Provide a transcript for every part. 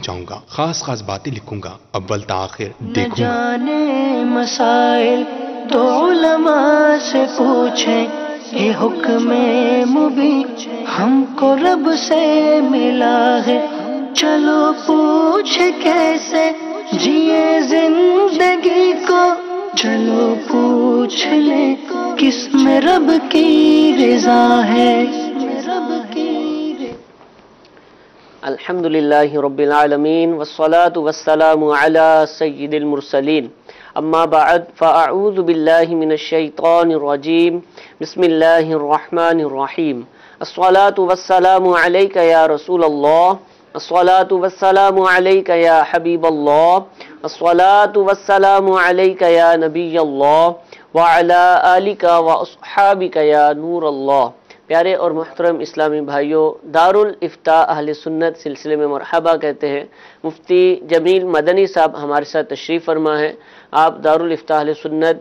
پہنچاؤں گا، خاص خاص باتیں لکھوں گا، اول تاخر نہ دیکھوں گا۔ جانے مسائل تو علماء سے پوچھیں، یہ حکم مبین ہم کو رب سے ملا ہے، چلو پوچھ کیسے جیے زندگی کو، چلو پوچھ لیں کس میں رب کی رضا ہے۔ الحمد للہ رب العالمین والصلاة والسلام علی سید المرسلین، اما بعد فاعوذ باللہ من الشیطان الرجیم، بسم اللہ الرحمن الرحیم۔ الصلاة والسلام علیک یا رسول اللہ، الصلاة والسلام علیک یا حبیب اللہ، الصلاة والسلام علیک یا نبی اللہ، وعلی آلک واصحابک یا نور اللہ۔ پیارے اور محترم اسلامی بھائیوں، دارالافتاء اہل سنت سلسلے میں مرحبا کہتے ہیں۔ مفتی جمیل مدنی صاحب ہمارے ساتھ تشریف فرما ہے۔ آپ دارالافتاء اہل سنت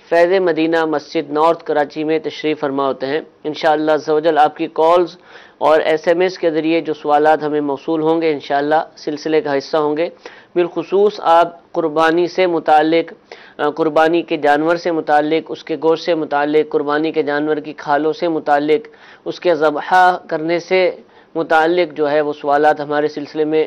فیض مدینہ مسجد نارتھ کراچی میں تشریف فرما ہوتے ہیں۔ انشاءاللہ عز و جل آپ کی کالز اور SMS کے ذریعے جو سوالات ہمیں موصول ہوں گے انشاءاللہ سلسلے کا حصہ ہوں گے۔ بالخصوص آپ قربانی سے متعلق، قربانی کے جانور سے متعلق، اس کے گوشت سے متعلق، قربانی کے جانور کی کھالوں سے متعلق، اس کے ذبح کرنے سے متعلق جو ہے وہ سوالات ہمارے سلسلے میں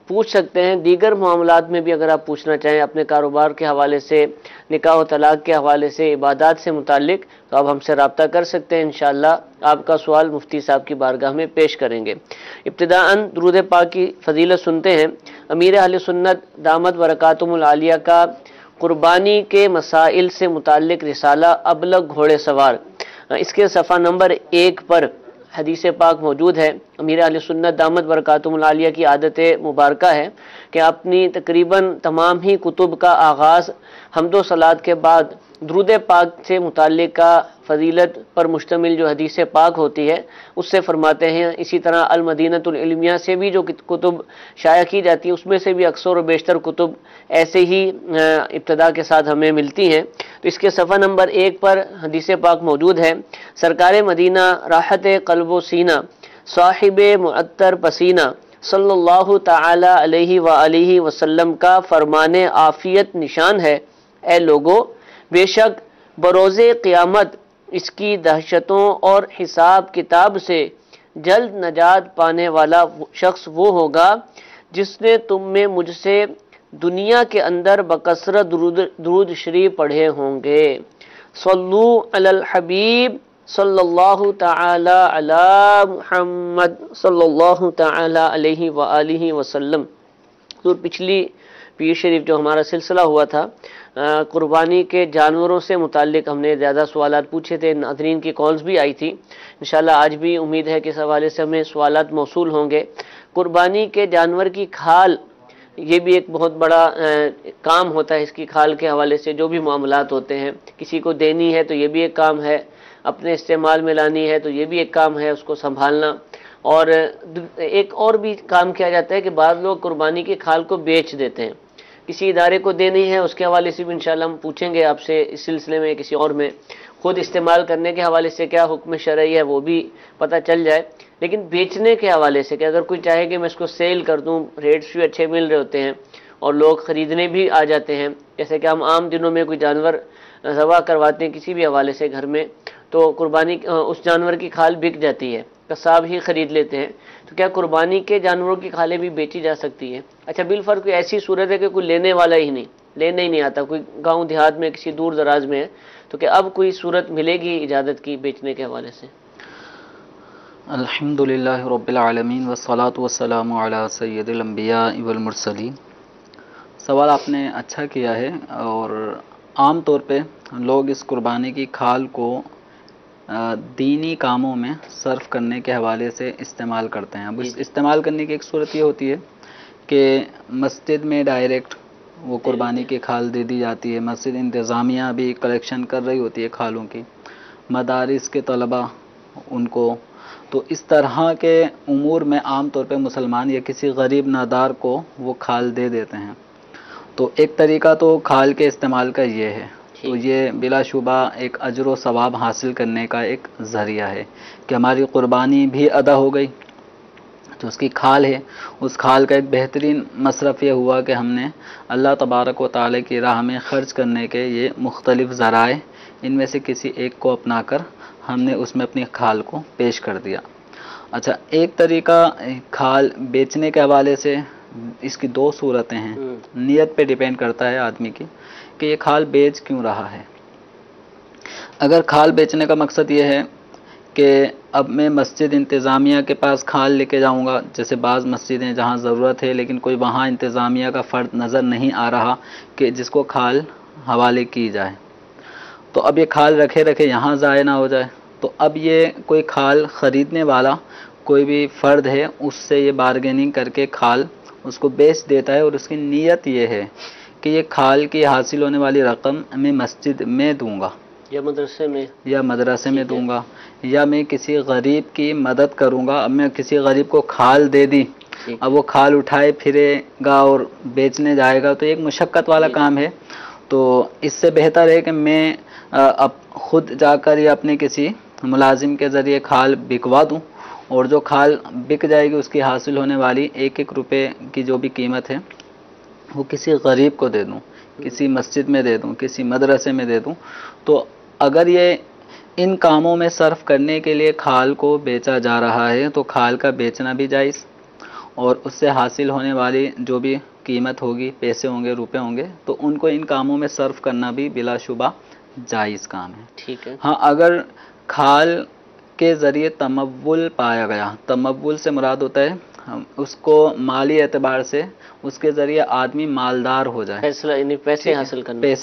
پوچھ سکتے ہیں۔ دیگر معاملات میں بھی اگر آپ پوچھنا چاہیں، اپنے کاروبار کے حوالے سے، نکاح و طلاق کے حوالے سے، عبادات سے متعلق، تو آپ ہم سے رابطہ کر سکتے ہیں۔ انشاءاللہ آپ کا سوال مفتی صاحب کی بارگاہ میں پیش کریں گے۔ ابتداءً درود پاک کی فضیلت سنتے ہیں۔ امیر اہل سنت دامت برکاتہم العالیہ کا قربانی کے مسائل سے متعلق رسالہ ابلغ گھوڑے سوار، اس کے صفحہ نمبر 1 پر حدیث پاک موجود ہے۔ امیر اہل سنت دامت برکاتہم العالیہ کی عادت مبارکہ ہے کہ اپنی تقریباً تمام ہی کتب کا آغاز حمد و صلات کے بعد درود پاک سے متعلق کا فضیلت پر مشتمل جو حدیث پاک ہوتی ہے اس سے فرماتے ہیں۔ اسی طرح المدینۃ العلمیہ سے بھی جو کتب شائع کی جاتی ہیں اس میں سے بھی اکثر و بیشتر کتب ایسے ہی ابتدا کے ساتھ ہمیں ملتی ہیں۔ تو اس کے صفحہ نمبر 1 پر حدیث پاک موجود ہے۔ سرکار مدینہ راحت قلب و سینہ، صاحب معطر پسینہ، صلی اللہ تعالی علیہ وآلہ وسلم کا فرمان عافیت نشان ہے، اے لوگو بے شک بروز قیامت اس کی دہشتوں اور حساب کتاب سے جلد نجات پانے والا شخص وہ ہوگا جس نے تم میں مجھ سے دنیا کے اندر بکثرت درود شریف پڑھے ہوں گے۔ صلو علی الحبیب صلی اللہ تعالی علی محمد صلی اللہ تعالی علیہ وآلہ وسلم۔ تو پچھلی پیر شریف جو ہمارا سلسلہ ہوا تھا قربانی کے جانوروں سے متعلق ہم نے زیادہ سوالات پوچھے تھے، ناظرین کی کالز بھی آئی تھی۔ انشاءاللہ آج بھی امید ہے کہ اس حوالے سے ہمیں سوالات موصول ہوں گے۔ قربانی کے جانور کی کھال، یہ بھی ایک بہت بڑا کام ہوتا ہے۔ اس کی کھال کے حوالے سے جو بھی معاملات ہوتے ہیں، کسی کو دینی ہے تو یہ بھی ایک کام ہے، اپنے استعمال میں لانی ہے تو یہ بھی ایک کام ہے، اس کو سنبھالنا۔ اور ایک اور بھی کام کیا جاتا ہے کہ بعض لوگ قربانی کی کھال کو بیچ دیتے ہیں، کسی ادارے کو دینی ہے، اس کے حوالے سے بھی انشاءاللہ ہم پوچھیں گے آپ سے اس سلسلے میں کسی اور میں۔ خود استعمال کرنے کے حوالے سے کیا حکم شرعی ہے وہ بھی پتہ چل جائے، لیکن بیچنے کے حوالے سے کہ اگر کوئی چاہے کہ میں اس کو سیل کر دوں، ریٹس بھی اچھے مل رہے ہوتے ہیں اور لوگ خریدنے بھی آ جاتے ہیں، جیسے کہ ہم عام دنوں میں کوئی جانور ذبح کرواتے ہیں کسی بھی حوالے سے گھر میں، تو قربانی اس جانور کی کھال بک جاتی ہے، قصاب ہی خرید لیتے ہیں، تو کیا قربانی کے جانوروں کی کھالیں بھی بیچی جا سکتی ہیں؟ اچھا بالفرض کوئی ایسی صورت ہے کہ کوئی لینے والا ہی نہیں، لینے ہی نہیں آتا، کوئی گاؤں دیہات میں کسی دور دراز میں ہے، تو کہ اب کوئی صورت ملے گی اجازت کی بیچنے کے حوالے سے؟ الحمدللہ رب العالمین والصلاة والسلام علی سید الانبیاء والمرسلین۔ سوال آپ نے اچھا کیا ہے، اور عام طور پہ لوگ اس قربانی کی کھال کو دینی کاموں میں صرف کرنے کے حوالے سے استعمال کرتے ہیں۔ اب استعمال کرنے کی ایک صورت یہ ہوتی ہے کہ مسجد میں ڈائریکٹ وہ قربانی کی کھال دے دی جاتی ہے، مسجد انتظامیہ بھی کلیکشن کر رہی ہوتی ہے کھالوں کی، مدارس کے طلبہ ان کو، تو اس طرح کے امور میں عام طور پہ مسلمان یا کسی غریب نادار کو وہ کھال دے دیتے ہیں۔ تو ایک طریقہ تو کھال کے استعمال کا یہ ہے، تو یہ بلا شبہ ایک اجر و ثواب حاصل کرنے کا ایک ذریعہ ہے کہ ہماری قربانی بھی ادا ہو گئی۔ تو اس کی کھال ہے، اس کھال کا ایک بہترین مصرف یہ ہوا کہ ہم نے اللہ تبارک و تعالی کی راہ میں خرچ کرنے کے یہ مختلف ذرائع ان میں سے کسی ایک کو اپنا کر ہم نے اس میں اپنی کھال کو پیش کر دیا۔ اچھا، ایک طریقہ کھال بیچنے کے حوالے سے، اس کی دو صورتیں ہیں، نیت پہ ڈیپینڈ کرتا ہے آدمی کی کہ یہ کھال بیچ کیوں رہا ہے۔ اگر کھال بیچنے کا مقصد یہ ہے کہ اب میں مسجد انتظامیہ کے پاس کھال لے کے جاؤں گا، جیسے بعض مسجدیں جہاں ضرورت ہے لیکن کوئی وہاں انتظامیہ کا فرد نظر نہیں آ رہا کہ جس کو کھال حوالے کی جائے، تو اب یہ کھال رکھے رکھے یہاں ضائع نہ ہو جائے، تو اب یہ کوئی کھال خریدنے والا کوئی بھی فرد ہے اس سے یہ بارگیننگ کر کے کھال اس کو بیچ دیتا ہے، اور اس کی نیت یہ ہے کہ یہ کھال کی حاصل ہونے والی رقم میں مسجد میں دوں گا یا مدرسے میں دوں گا، یا میں کسی غریب کی مدد کروں گا۔ اب میں کسی غریب کو کھال دے دی، اب وہ کھال اٹھائے پھرے گا اور بیچنے جائے گا تو ایک مشقت والا کام ہے، تو اس سے بہتر ہے کہ میں اب خود جا کر یا اپنے کسی ملازم کے ذریعے کھال بکوا دوں، اور جو کھال بک جائے گی اس کی حاصل ہونے والی ایک ایک روپے کی جو بھی قیمت ہے وہ کسی غریب کو دے دوں، کسی مسجد میں دے دوں، کسی مدرسے میں دے دوں۔ تو اگر یہ ان کاموں میں صرف کرنے کے لیے کھال کو بیچا جا رہا ہے تو کھال کا بیچنا بھی جائز، اور اس سے حاصل ہونے والی جو بھی قیمت ہوگی، پیسے ہوں گے، روپے ہوں گے، تو ان کو ان کاموں میں صرف کرنا بھی بلا شبہ جائز کام ہے۔ ٹھیک ہے۔ ہاں، اگر کھال کے ذریعے تمول پایا گیا، تمول سے مراد ہوتا ہے اس کو مالی اعتبار سے اس کے ذریعے آدمی مالدار ہو جائے، پیسے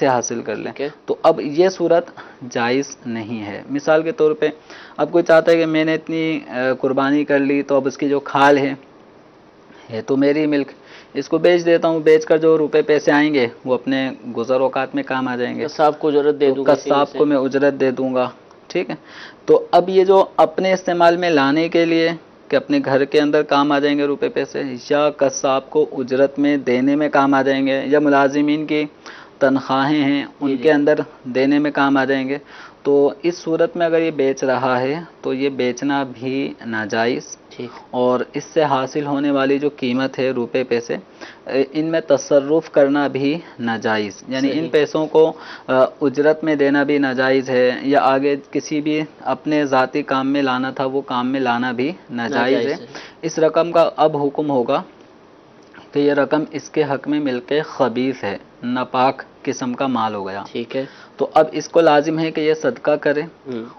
حاصل کر لیں، تو اب یہ صورت جائز نہیں ہے۔ مثال کے طور پہ اب کوئی چاہتا ہے کہ میں نے اتنی قربانی کر لی تو اب اس کی جو کھال ہے تو میری ملک، اس کو بیچ دیتا ہوں، بیچ کر جو روپے پیسے آئیں گے وہ اپنے گزر اوقات میں کام آ جائیں گے، قصاب کو اجرت دے دوں گا، قصاب کو میں اجرت دے دوں گا، ٹھیک ہے۔ تو اب یہ جو اپنے استعمال میں لانے کے لیے کہ اپنے گھر کے اندر کام آ جائیں گے روپے پیسے، یا قصاب کو اجرت میں دینے میں کام آ جائیں گے، یا ملازمین کی تنخواہیں ہیں ان کے اندر دینے میں کام آ جائیں گے، تو اس صورت میں اگر یہ بیچ رہا ہے تو یہ بیچنا بھی ناجائز، اور اس سے حاصل ہونے والی جو قیمت ہے روپے پیسے، ان میں تصرف کرنا بھی ناجائز، یعنی ان پیسوں کو اجرت میں دینا بھی ناجائز ہے، یا آگے کسی بھی اپنے ذاتی کام میں لانا تھا وہ کام میں لانا بھی ناجائز ہے۔ اس رقم کا اب حکم ہوگا کہ یہ رقم اس کے حق میں مل کے خبیث ہے، ناپاک قسم کا مال ہو گیا، ٹھیک ہے۔ تو اب اس کو لازم ہے کہ یہ صدقہ کرے،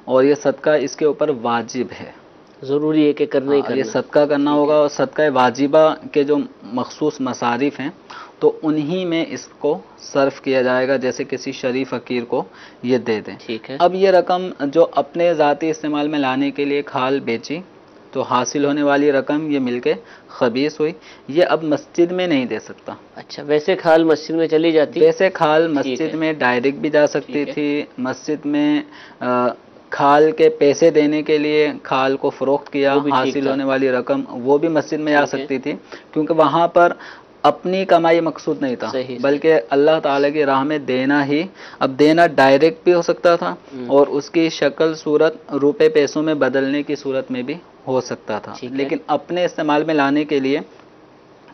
اور یہ صدقہ اس کے اوپر واجب ہے، ضروری ہے کہ کرنا ہی کرنا، یہ صدقہ کرنا ہوگا، اور صدقہ واجبہ کے جو مخصوص مصارف ہیں تو انہی میں اس کو صرف کیا جائے گا، جیسے کسی شریف فقیر کو یہ دے دیں۔ ٹھیک ہے۔ اب یہ رقم جو اپنے ذاتی استعمال میں لانے کے لیے کھال بیچی تو حاصل ہونے والی رقم یہ مل کے خبیث ہوئی، یہ اب مسجد میں نہیں دے سکتا۔ اچھا، ویسے کھال مسجد میں چلی جاتی، ویسے کھال مسجد میں ڈائریکٹ بھی جا سکتی تھی، مسجد میں کھال کے پیسے دینے کے لیے کھال کو فروخت کیا، حاصل ہونے والی رقم وہ بھی مسجد میں جا سکتی تھی، کیونکہ وہاں پر اپنی کمائی مقصود نہیں تھا، بلکہ اللہ تعالیٰ کی راہ میں دینا ہی، اب دینا ڈائریکٹ بھی ہو سکتا تھا اور اس کی شکل صورت روپے پیسوں میں بدلنے کی صورت میں بھی ہو سکتا تھا، لیکن اپنے استعمال میں لانے کے لیے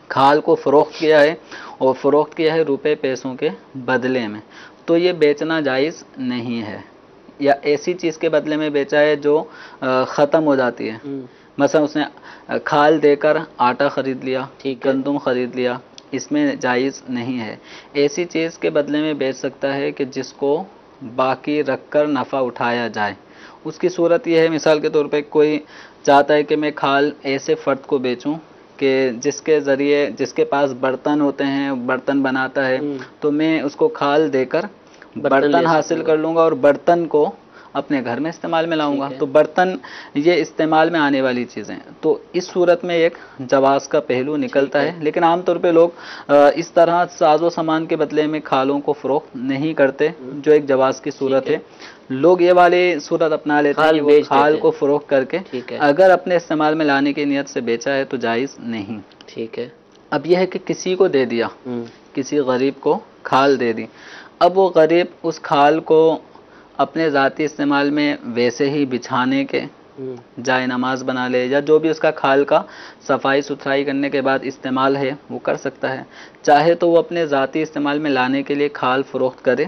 کھال کو فروخت کیا ہے، اور فروخت کیا ہے روپے پیسوں کے بدلے میں، تو یہ بیچنا جائز نہیں ہے، یا ایسی چیز کے بدلے میں بیچا ہے جو ختم ہو جاتی ہے، مثلا اس نے کھال دے کر آٹا خرید لیا، گندم خرید لیا، اس میں جائز نہیں ہے۔ ایسی چیز کے بدلے میں بیچ سکتا ہے کہ جس کو باقی رکھ کر نفع اٹھایا جائے، اس کی صورت یہ ہے، مثال کے طور پہ کوئی چاہتا ہے کہ میں کھال ایسے فرد کو بیچوں کہ جس کے ذریعے، جس کے پاس برتن ہوتے ہیں، برتن بناتا ہے، تو میں اس کو کھال دے کر برتن حاصل کر لوں گا اور برتن کو اپنے گھر میں استعمال میں لاؤں گا، تو برتن یہ استعمال میں آنے والی چیزیں، تو اس صورت میں ایک جواز کا پہلو نکلتا ہے، لیکن عام طور پہ لوگ اس طرح ساز و سامان کے بدلے میں کھالوں کو فروخت نہیں کرتے، جو ایک جواز کی صورت ہے۔ لوگ یہ والی صورت اپنا لیتے ہیں کہ وہ کھال کو فروخت کر کے اگر اپنے استعمال میں لانے کی نیت سے بیچا ہے تو جائز نہیں۔ ٹھیک ہے۔ اب یہ ہے کہ کسی کو دے دیا، کسی غریب کو کھال دے دی، اب وہ غریب اس کھال کو اپنے ذاتی استعمال میں ویسے ہی بچھانے کے جائے نماز بنا لے یا جو بھی اس کا کھال کا صفائی ستھرائی کرنے کے بعد استعمال ہے وہ کر سکتا ہے. چاہے تو وہ اپنے ذاتی استعمال میں لانے کے لیے کھال فروخت کرے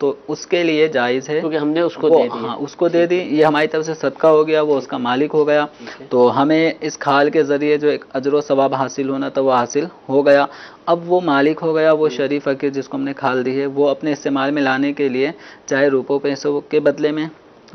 تو اس کے لیے جائز ہے، کیونکہ ہم نے اس کو وہ دے دیا. ہاں اس کو دے دی، یہ ہماری طرف سے صدقہ ہو گیا، وہ اس کا مالک ہو گیا، تو ہمیں اس کھال کے ذریعے جو ایک اجر و ثواب حاصل ہونا تھا وہ حاصل ہو گیا. اب وہ مالک ہو گیا، وہ شریف فقیر جس کو ہم نے کھال دی ہے، وہ اپنے استعمال میں لانے کے لیے چاہے روپوں پیسوں کے بدلے میں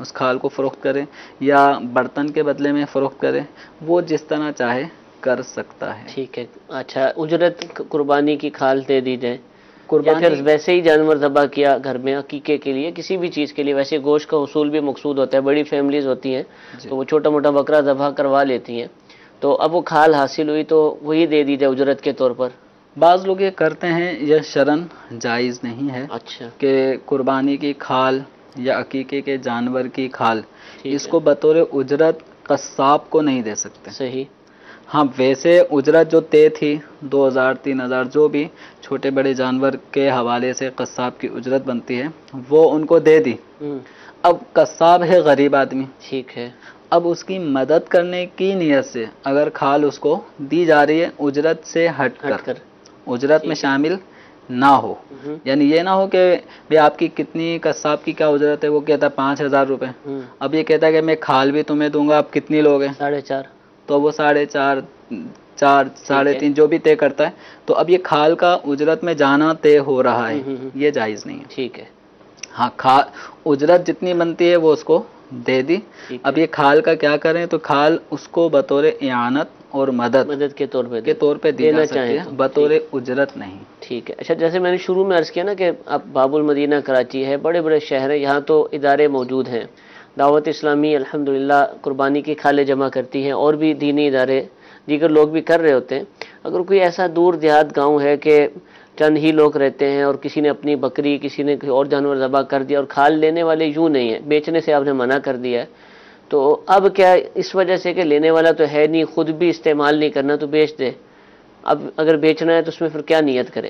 اس کھال کو فروخت کرے یا برتن کے بدلے میں فروخت کرے، وہ جس طرح چاہے کر سکتا ہے. ٹھیک ہے. اچھا، اجرت قربانی کی کھال دے دی جائے یا قربانی پھر ویسے ہی جانور ذبح کیا گھر میں عقیقے کے لیے، کسی بھی چیز کے لیے، ویسے گوشت کا حصول بھی مقصود ہوتا ہے، بڑی فیملیز ہوتی ہیں تو وہ چھوٹا موٹا بکرا ذبح کروا لیتی ہیں، تو اب وہ کھال حاصل ہوئی تو وہی دے دی جائے اجرت کے طور پر. بعض لوگ یہ کرتے ہیں، یہ شرعاً جائز نہیں ہے اچھا، کہ قربانی کی کھال یا عقیقے کے جانور کی کھال ٹھیک اس ہے. کو بطور اجرت قصاب کو نہیں دے سکتے. صحیح. ہاں ویسے اجرت جو طے تھی 2000 3000 جو بھی چھوٹے بڑے جانور کے حوالے سے قصاب کی اجرت بنتی ہے وہ ان کو دے دی. اب قصاب ہے غریب آدمی، ٹھیک ہے. اب اس کی مدد کرنے کی نیت سے اگر کھال اس کو دی جا رہی ہے اجرت سے ہٹ کر، اجرت میں شامل نہ ہو، یعنی یہ نہ ہو کہ بھی آپ کی کتنی قصاب کی کیا اجرت ہے، وہ کہتا ہے 5000 روپے، اب یہ کہتا ہے کہ میں کھال بھی تمہیں دوں گا، آپ کتنی لوگ ہیں، 4.5، تو وہ 4.5 4 3.5 جو بھی طے کرتا ہے، تو اب یہ کھال کا اجرت میں جانا طے ہو رہا ہے، یہ جائز نہیں ہے. ٹھیک ہے. ہاں اجرت جتنی بنتی ہے وہ اس کو دے دی. اب یہ کھال کا کیا کریں، تو کھال اس کو بطور اعانت اور مدد کے طور پہ دی دینا جا سکتی چاہیں ہے، تو. بطور اجرت نہیں. ٹھیک ہے. اچھا، جیسے میں نے شروع میں عرض کیا نا کہ اب باب المدینہ کراچی ہے، بڑے بڑے شہر ہیں، یہاں تو ادارے موجود ہیں، دعوت اسلامی الحمدللہ قربانی کی کھالیں جمع کرتی ہیں، اور بھی دینی ادارے دیگر لوگ بھی کر رہے ہوتے ہیں. اگر کوئی ایسا دور دیہات گاؤں ہے کہ چند ہی لوگ رہتے ہیں اور کسی نے اپنی بکری، کسی نے کوئی اور جانور ذبح کر دیا اور کھال لینے والے یوں نہیں ہیں، بیچنے سے آپ نے منع کر دیا ہے، تو اب کیا اس وجہ سے کہ لینے والا تو ہے نہیں، خود بھی استعمال نہیں کرنا تو بیچ دے، اب اگر بیچنا ہے تو اس میں پھر کیا نیت کرے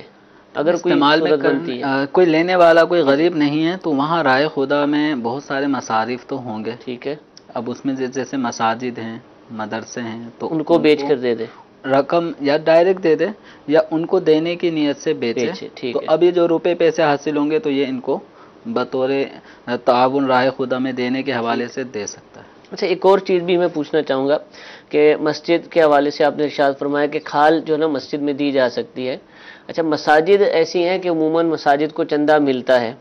اگر کوئی استعمال میں صورت بنتی ہے؟ کوئی لینے والا کوئی غریب نہیں ہے تو وہاں رائے خدا میں بہت سارے مصارف تو ہوں گے. ٹھیک ہے. اب اس میں جیسے مساجد ہیں، مدرسے ہیں، تو ان کو بیچ کر دے دے، رقم یا ڈائریکٹ دے دے یا ان کو دینے کی نیت سے بیچے. ٹھیک تو ہے. اب یہ جو روپے پیسے حاصل ہوں گے تو یہ ان کو بطور تعاون راہ خدا میں دینے کے حوالے سے دے سکتا ہے. اچھا، ایک اور چیز بھی میں پوچھنا چاہوں گا کہ مسجد کے حوالے سے آپ نے ارشاد فرمایا کہ کھال جو ہے نا مسجد میں دی جا سکتی ہے. اچھا، مساجد ایسی ہیں کہ عموماً مساجد کو چندہ ملتا ہے،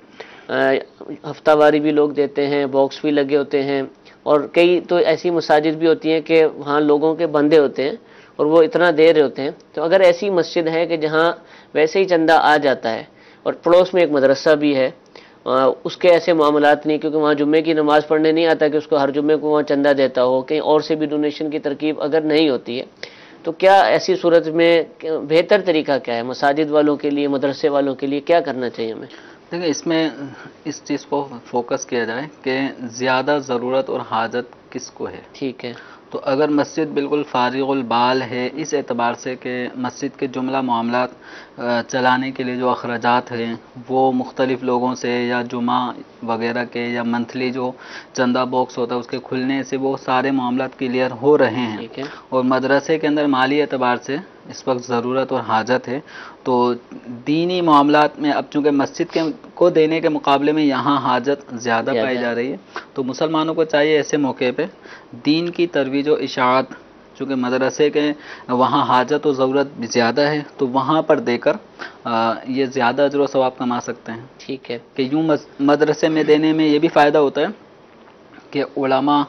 ہفتہ واری بھی لوگ دیتے ہیں، باکس بھی لگے ہوتے ہیں، اور کئی تو ایسی مساجد بھی ہوتی ہیں کہ وہاں لوگوں کے بندے ہوتے ہیں اور وہ اتنا دے رہے ہوتے ہیں. تو اگر ایسی مسجد ہے کہ جہاں ویسے ہی چندہ آ جاتا ہے اور پڑوس میں ایک مدرسہ بھی ہے، اس کے ایسے معاملات نہیں، کیونکہ وہاں جمعے کی نماز پڑھنے نہیں آتا کہ اس کو ہر جمعے کو وہاں چندہ دیتا ہو، کہیں اور سے بھی ڈونیشن کی ترکیب اگر نہیں ہوتی ہے، تو کیا ایسی صورت میں بہتر طریقہ کیا ہے مساجد والوں کے لیے، مدرسے والوں کے لیے کیا کرنا چاہیے ہمیں؟ دیکھیں، اس میں اس چیز کو فوکس کیا جائے کہ زیادہ ضرورت اور حاجت کس کو ہے. ٹھیک ہے. تو اگر مسجد بالکل فارغ البال ہے اس اعتبار سے کہ مسجد کے جملہ معاملات چلانے کے لیے جو اخراجات ہیں وہ مختلف لوگوں سے یا جمعہ وغیرہ کے یا منتھلی جو چندہ باکس ہوتا ہے اس کے کھلنے سے وہ سارے معاملات کلیئر ہو رہے ہیں، ٹھیک ہے. اور مدرسے کے اندر مالی اعتبار سے اس وقت ضرورت اور حاجت ہے، تو دینی معاملات میں اب چونکہ مسجد کو دینے کے مقابلے میں یہاں حاجت زیادہ پائی جا رہی ہے، تو مسلمانوں کو چاہیے ایسے موقع پہ دین کی ترویج و اشاعت، چونکہ مدرسے کے وہاں حاجت و ضرورت زیادہ ہے تو وہاں پر دے کر یہ زیادہ اجر و ثواب کما سکتے ہیں. ٹھیک ہے. کہ یوں مدرسے میں دینے میں یہ بھی فائدہ ہوتا ہے کہ علماء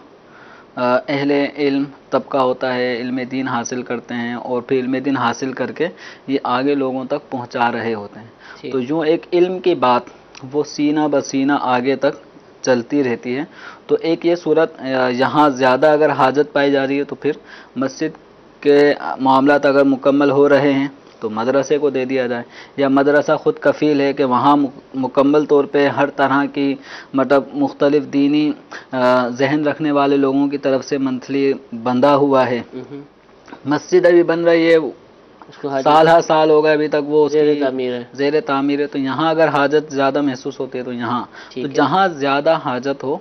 اہل علم طبقہ ہوتا ہے، علم دین حاصل کرتے ہیں اور پھر علم دین حاصل کر کے یہ آگے لوگوں تک پہنچا رہے ہوتے ہیں، تو یوں ایک علم کی بات وہ سینہ بسینہ آگے تک چلتی رہتی ہے. تو ایک یہ صورت یہاں زیادہ اگر حاجت پائی جا رہی ہے تو پھر مسجد کے معاملات اگر مکمل ہو رہے ہیں تو مدرسے کو دے دیا جائے، یا مدرسہ خود کفیل ہے کہ وہاں مکمل طور پہ ہر طرح کی مطلب مختلف دینی ذہن رکھنے والے لوگوں کی طرف سے منتھلی بندھا ہوا ہے. مسجد ابھی بن رہی ہے، سال ہر سال ہو گئے ابھی تک وہ زیر تعمیر ہے، تو یہاں اگر حاجت زیادہ محسوس ہوتی ہے تو یہاں، تو جہاں زیادہ حاجت ہو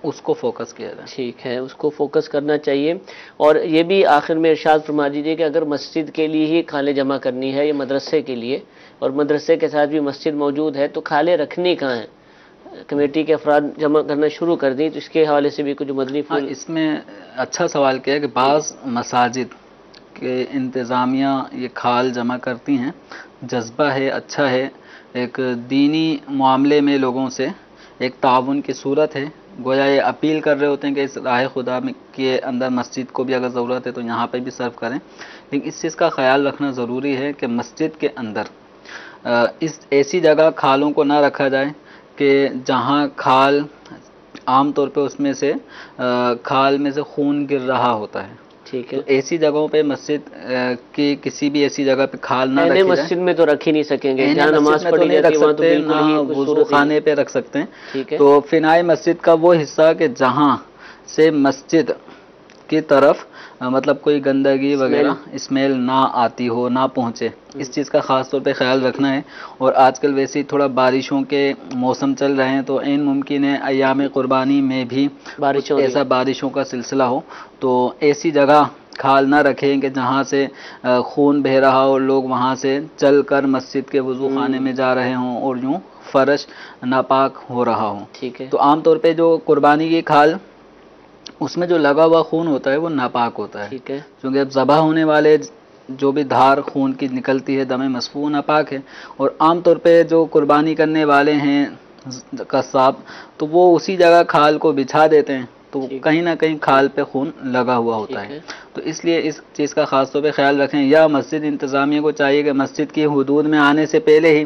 اس کو فوکس کیا جائے. ٹھیک ہے، اس کو فوکس کرنا چاہیے. اور یہ بھی آخر میں ارشاد فرما دیجیے کہ اگر مسجد کے لیے ہی کھالیں جمع کرنی ہے یا مدرسے کے لیے، اور مدرسے کے ساتھ بھی مسجد موجود ہے، تو کھالیں رکھنی کہاں ہیں؟ کمیٹی کے افراد جمع کرنا شروع کر دیں، تو اس کے حوالے سے بھی کچھ مدنی پھول. اس میں اچھا سوال کیا ہے کہ بعض مساجد کے انتظامیہ یہ کھال جمع کرتی ہیں، جذبہ ہے، اچھا ہے، ایک دینی معاملے میں لوگوں سے ایک تعاون کی صورت ہے، گویا یہ اپیل کر رہے ہوتے ہیں کہ اس راہ خدا کے اندر مسجد کو بھی اگر ضرورت ہے تو یہاں پہ بھی صرف کریں. لیکن اس چیز کا خیال رکھنا ضروری ہے کہ مسجد کے اندر اس ایسی جگہ کھالوں کو نہ رکھا جائے کہ جہاں کھال عام طور پہ اس میں سے کھال میں سے خون گر رہا ہوتا ہے. ٹھیک ہے، تو ایسی جگہوں پہ مسجد کی کسی بھی ایسی جگہ پہ کھال نہ رکھی جائے. مسجد میں تو رکھ ہی نہیں سکیں گے، جہاں مسجد نماز میں تو پڑھی نہیں جاتی رکھ ہے وہاں تو سکتے، بالکل ہی نہ کوئی وضو صورت خانے پہ رکھ سکتے ہیں. ٹھیک ہے، تو فنائے مسجد کا وہ حصہ کہ جہاں سے مسجد کی طرف مطلب کوئی گندگی وغیرہ اسمیل نہ آتی ہو، نہ پہنچے، اس چیز کا خاص طور پہ خیال رکھنا ہے. اور آج کل ویسے ہی تھوڑا بارشوں کے موسم چل رہے ہیں، تو عین ممکن ہے ایام قربانی میں بھی ایسا بارشوں کا سلسلہ ہو، تو ایسی جگہ کھال نہ رکھیں کہ جہاں سے خون بہہ رہا ہو اور لوگ وہاں سے چل کر مسجد کے وضو خانے میں جا رہے ہوں اور یوں فرش ناپاک ہو رہا ہو. ٹھیک ہے، تو عام طور پہ جو قربانی کی کھال اس میں جو لگا ہوا خون ہوتا ہے وہ ناپاک ہوتا ہے، ٹھیک ہے، کیونکہ اب ذبح ہونے والے جو بھی دھار خون کی نکلتی ہے دم مسفوح ناپاک ہے. اور عام طور پہ جو قربانی کرنے والے ہیں قصاب، تو وہ اسی جگہ کھال کو بچھا دیتے ہیں، تو کہیں نہ کہیں کھال پہ خون لگا ہوا ہوتا ہے. تو اس لیے اس چیز کا خاص طور پہ خیال رکھیں. یا مسجد انتظامیہ کو چاہیے کہ مسجد کی حدود میں آنے سے پہلے ہی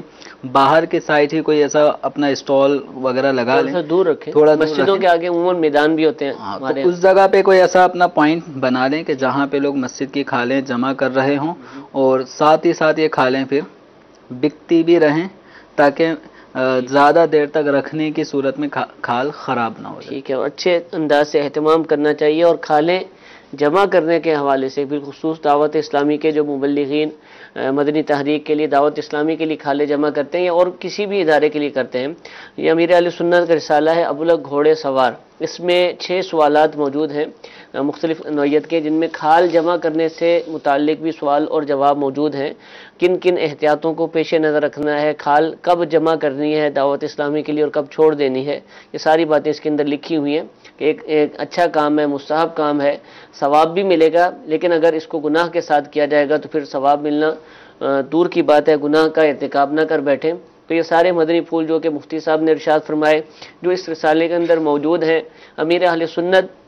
باہر کے سائڈ ہی کوئی ایسا اپنا اسٹال وغیرہ لگا لیں، دور رکھیں. تھوڑا دور مسجدوں رکھیں. کے آگے عموماً میدان بھی ہوتے ہیں تو اس جگہ پہ کوئی ایسا اپنا پوائنٹ بنا لیں کہ جہاں پہ لوگ مسجد کی کھالیں جمع کر رہے ہوں، اور ساتھ ہی ساتھ یہ کھالیں پھر بکتی بھی رہیں تاکہ زیادہ دیر تک رکھنے کی صورت میں کھال خراب نہ ہو جائے. ٹھیک ہے، اور اچھے انداز سے اہتمام کرنا چاہیے. اور کھالیں جمع کرنے کے حوالے سے بالخصوص دعوت اسلامی کے جو مبلغین مدنی تحریک کے لیے، دعوت اسلامی کے لیے کھالیں جمع کرتے ہیں، یا اور کسی بھی ادارے کے لیے کرتے ہیں، یہ امیر اہل سنت کا رسالہ ہے ابلغ گھوڑے سوار. اس میں 6 سوالات موجود ہیں مختلف نوعیت کے، جن میں کھال جمع کرنے سے متعلق بھی سوال اور جواب موجود ہیں. کن کن احتیاطوں کو پیش نظر رکھنا ہے، کھال کب جمع کرنی ہے دعوت اسلامی کے لیے اور کب چھوڑ دینی ہے، یہ ساری باتیں اس کے اندر لکھی ہوئی ہیں. کہ ایک اچھا کام ہے، مستحب کام ہے، ثواب بھی ملے گا، لیکن اگر اس کو گناہ کے ساتھ کیا جائے گا تو پھر ثواب ملنا دور کی بات ہے، گناہ کا ارتکاب نہ کر بیٹھیں. تو یہ سارے مدنی پھول جو کہ مفتی صاحب نے ارشاد فرمائے، جو اس رسالے کے اندر موجود ہیں، امیر اہل سنت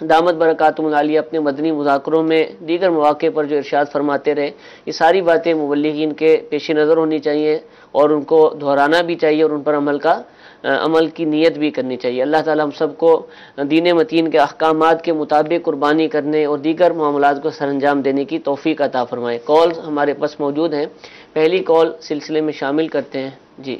دامت برکاتہم العالیہ اپنے مدنی مذاکروں میں دیگر مواقع پر جو ارشاد فرماتے رہے، یہ ساری باتیں مبلغین کے پیش نظر ہونی چاہیے اور ان کو دہرانا بھی چاہیے اور ان پر عمل کی نیت بھی کرنی چاہیے. اللہ تعالی ہم سب کو دین متین کے احکامات کے مطابق قربانی کرنے اور دیگر معاملات کو سر انجام دینے کی توفیق عطا فرمائے. کال ہمارے پاس موجود ہیں، پہلی کال سلسلے میں شامل کرتے ہیں. جی،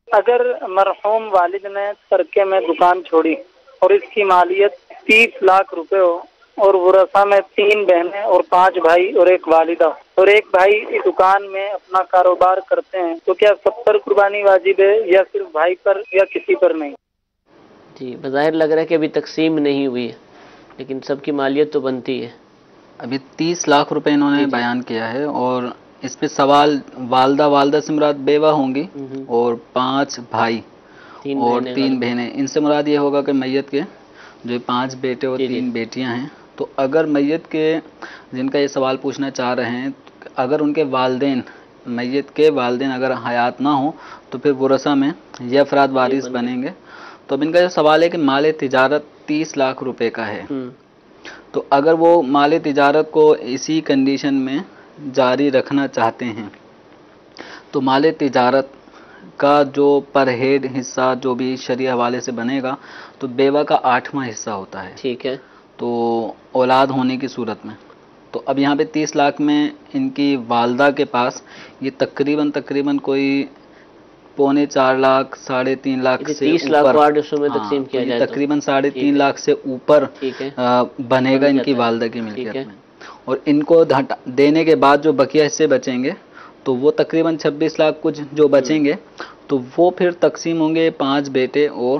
اگر مرحوم والد نے ترکے میں دکان چھوڑی اور اس کی مالیت 30 لاکھ روپے ہو، اور ورثہ میں 3 بہنیں اور 5 بھائی اور ایک والدہ، اور ایک بھائی اس دکان میں اپنا کاروبار کرتے ہیں، تو کیا سب پر قربانی واجب ہے یا صرف بھائی پر یا کسی پر نہیں؟ جی، بظاہر لگ رہا ہے کہ ابھی تقسیم نہیں ہوئی ہے، لیکن سب کی مالیت تو بنتی ہے. ابھی 30 لاکھ روپے انہوں نے بیان کیا ہے، اور اس پہ سوال والدہ سے مراد بیوہ ہوں گی، اور 5 بھائی اور 3 بہنیں. ان سے مراد یہ ہوگا کہ میت کے جو 5 بیٹے اور 3 بیٹیاں ہیں. تو اگر میت کے جن کا یہ سوال پوچھنا چاہ رہے ہیں، اگر ان کے والدین، میت کے والدین اگر حیات نہ ہوں تو پھر ورثہ میں یہ افراد وارث بنیں گے. تو اب ان کا جو سوال ہے کہ مال تجارت 30 لاکھ روپے کا ہے، تو اگر وہ مال تجارت کو اسی کنڈیشن میں جاری رکھنا چاہتے ہیں تو مال تجارت کا جو پر ہیڈ حصہ جو بھی شرعی حوالے سے بنے گا تو بیوہ کا 8واں حصہ ہوتا ہے. ٹھیک ہے، تو اولاد ہونے کی صورت میں. تو اب یہاں پہ 30 لاکھ میں ان کی والدہ کے پاس یہ تقریباً کوئی 3.25 لاکھ 3.5 لاکھ سے 30 لاکھ کو 8 حصوں میں تقسیم کیا جائے، تقریباً 3.5 لاکھ سے اوپر بنے گا ان کی والدہ کی ملکیت میں. اور ان کو دینے کے بعد جو بقیہ حصے بچیں گے تو وہ تقریباً 26 لاکھ کچھ جو بچیں گے، تو وہ پھر تقسیم ہوں گے 5 بیٹے اور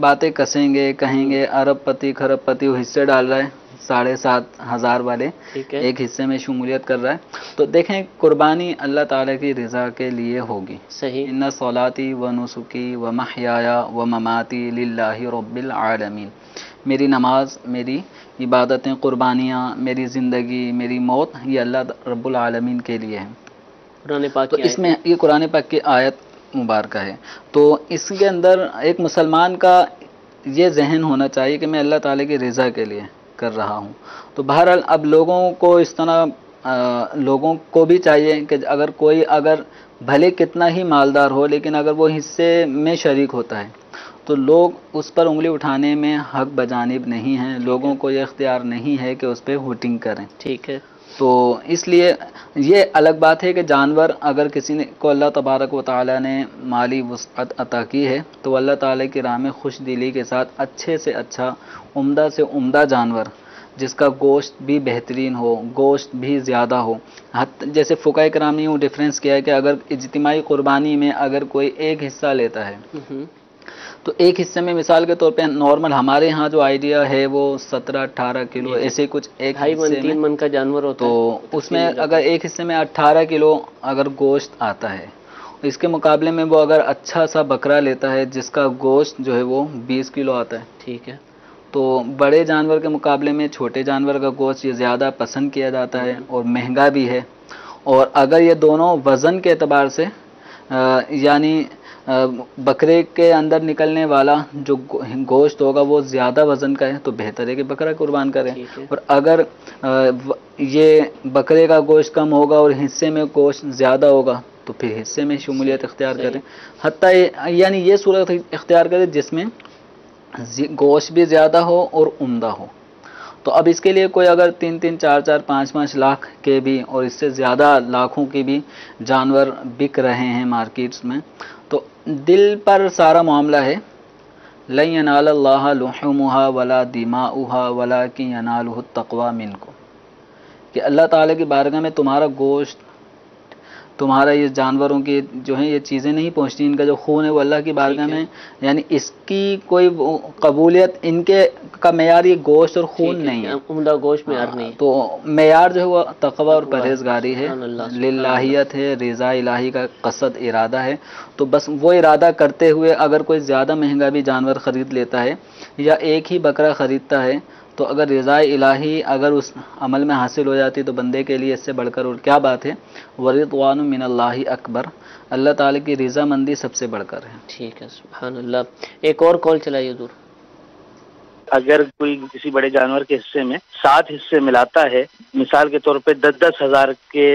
باتیں کسیں گے، کہیں گے ارب پتی کھرب پتی وہ حصے ڈال رہا ہے 7,500 والے ٹھیک ہے، ایک حصے میں شمولیت کر رہا ہے. تو دیکھیں قربانی اللہ تعالیٰ کی رضا کے لیے ہوگی. صحیح، ان صلاتی و نسکی و محیایا و مماتی للہ رب العالمین. میری نماز، میری عبادتیں، قربانیاں، میری زندگی، میری موت یہ اللہ رب العالمین کے لیے ہے. قرآن پاک تو کی اس آیت میں یہ قرآن پاک کی آیت مبارکہ ہے. تو اس کے اندر ایک مسلمان کا یہ ذہن ہونا چاہیے کہ میں اللہ تعالیٰ کی رضا کے لیے کر رہا ہوں. تو بہرحال اب لوگوں کو اس طرح لوگوں کو بھی چاہیے کہ اگر کوئی اگر بھلے کتنا ہی مالدار ہو لیکن اگر وہ حصے میں شریک ہوتا ہے تو لوگ اس پر انگلی اٹھانے میں حق بجانب نہیں ہیں. لوگوں کو یہ اختیار نہیں ہے کہ اس پہ ووٹنگ کریں. ٹھیک ہے، تو اس لیے یہ الگ بات ہے کہ جانور اگر کسی نے کو اللہ تبارک و تعالیٰ نے مالی وسعت عطا کی ہے تو اللہ تعالیٰ کی راہ میں خوش دلی کے ساتھ اچھے سے اچھا، عمدہ سے عمدہ جانور جس کا گوشت بھی بہترین ہو، گوشت بھی زیادہ ہو. جیسے فقہائے کرام نے وہ ڈفرینس کیا ہے کہ اگر اجتماعی قربانی میں اگر کوئی ایک حصہ لیتا ہے تو ایک حصے میں مثال کے طور پہ نارمل ہمارے ہاں جو آئیڈیا ہے وہ 17-18 کلو ایسے کچھ ایک 2.5 من حصے 3 میں، من کا جانور ہوتا تو ہے، اس میں اگر ایک حصے میں 18 کلو اگر گوشت آتا ہے، اس کے مقابلے میں وہ اگر اچھا سا بکرا لیتا ہے جس کا گوشت جو ہے وہ 20 کلو آتا ہے، ٹھیک ہے، تو بڑے جانور کے مقابلے میں چھوٹے جانور کا گوشت یہ زیادہ پسند کیا جاتا ہے اور مہنگا بھی ہے. اور اگر یہ دونوں وزن کے اعتبار سے یعنی بکرے کے اندر نکلنے والا جو گوشت ہوگا وہ زیادہ وزن کا ہے تو بہتر ہے کہ بکرا قربان کریں. ٹھیک ہے، اور اگر یہ بکرے کا گوشت کم ہوگا اور حصے میں گوشت زیادہ ہوگا تو پھر حصے میں شمولیت اختیار صحیح. کریں. حتیٰ یعنی یہ صورت اختیار کریں جس میں گوشت بھی زیادہ ہو اور عمدہ ہو. تو اب اس کے لیے کوئی اگر 3-3, 4-4, 5-5 لاکھ کے بھی اور اس سے زیادہ لاکھوں کے بھی جانور بک رہے ہیں مارکیٹس میں تو دل پر سارا معاملہ ہے. لن ینال اللہ لحومها ولا دماؤها ولکن ینالہ التقوی منکم، کہ اللہ تعالیٰ کی بارگاہ میں تمہارا گوشت، تمہارا یہ جانوروں کی جو ہیں یہ چیزیں نہیں پہنچتی، ان کا جو خون ہے وہ اللہ کی بارگاہ میں یعنی اس کی کوئی قبولیت ان کے کا معیار یہ گوشت اور خون نہیں ہے، عمدہ گوشت معیار نہیں ہے. تو معیار جو ہے وہ تقوی اور پرہیزگاری ہے، سبحان اللہ، للہیت ہے، رضا الہی کا قصد ارادہ ہے. تو بس وہ ارادہ کرتے ہوئے اگر کوئی زیادہ مہنگا بھی جانور خرید لیتا ہے یا ایک ہی بکرا خریدتا ہے تو اگر رضا الہی اگر اس عمل میں حاصل ہو جاتی تو بندے کے لیے اس سے بڑھ کر اور کیا بات ہے. ورضوان من اللہ اکبر، اللہ تعالیٰ کی رضا مندی سب سے بڑھ کر ہے. ٹھیک ہے، سبحان اللہ. ایک اور کال چلائیے حضور. اگر کوئی کسی بڑے جانور کے حصے میں 7 حصے ملاتا ہے، مثال کے طور پہ 10-10 ہزار کے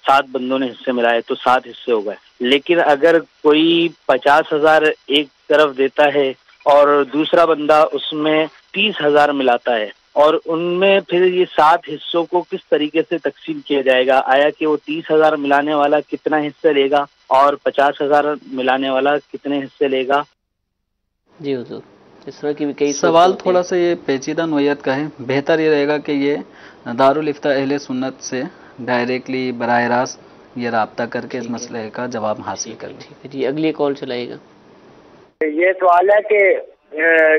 7 بندوں نے حصے ملائے تو 7 حصے ہو گئے. لیکن اگر کوئی 50,000 ایک طرف دیتا ہے اور دوسرا بندہ اس میں 30,000 ملاتا ہے اور ان میں پھر یہ 7 حصوں کو کس طریقے سے تقسیم کیا جائے گا؟ آیا کہ وہ 30,000 ملانے والا کتنا حصہ لے گا اور 50,000 ملانے والا کتنے حصے لے گا؟ جی حضور، اس طرح کی بھی کئی سوال تھوڑا سا یہ پیچیدہ نوعیت کا ہے. بہتر یہ رہے گا کہ یہ دارالافتاء اہل سنت سے ڈائریکٹلی براہ راست یہ رابطہ کر کے اس مسئلے کا جواب حاصل کر لیں. ٹھیک ہے جی، اگلی کال چلائیے گا. یہ سوال ہے کہ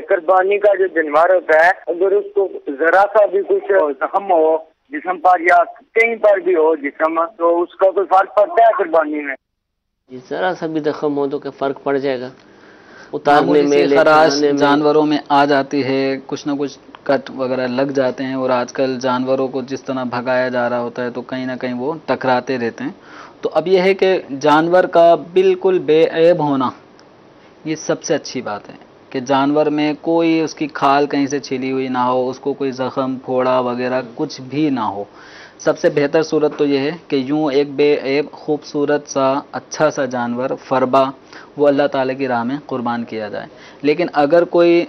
قربانی کا جو جانور ہوتا ہے اگر اس کو ذرا سا بھی کچھ زخم ہو جسم پر یا کہیں پر بھی ہو جسم، تو اس کا کوئی فرق پڑتا ہے قربانی میں؟ جی، ذرا سا بھی زخم ہو تو کیا فرق پڑ جائے گا؟ اتارنے معمولی میں، سی خراش جانوروں میں آ جاتی ہے، کچھ نہ کچھ کٹ وغیرہ لگ جاتے ہیں اور آج کل جانوروں کو جس طرح بھگایا جا رہا ہوتا ہے تو کہیں نہ کہیں وہ ٹکراتے رہتے ہیں. تو اب یہ ہے کہ جانور کا بالکل بے عیب ہونا یہ سب سے اچھی بات ہے کہ جانور میں کوئی اس کی کھال کہیں سے چھلی ہوئی نہ ہو، اس کو کوئی زخم پھوڑا وغیرہ کچھ بھی نہ ہو. سب سے بہتر صورت تو یہ ہے کہ یوں ایک بے عیب خوبصورت سا اچھا سا جانور فربا وہ اللہ تعالیٰ کی راہ میں قربان کیا جائے. لیکن اگر کوئی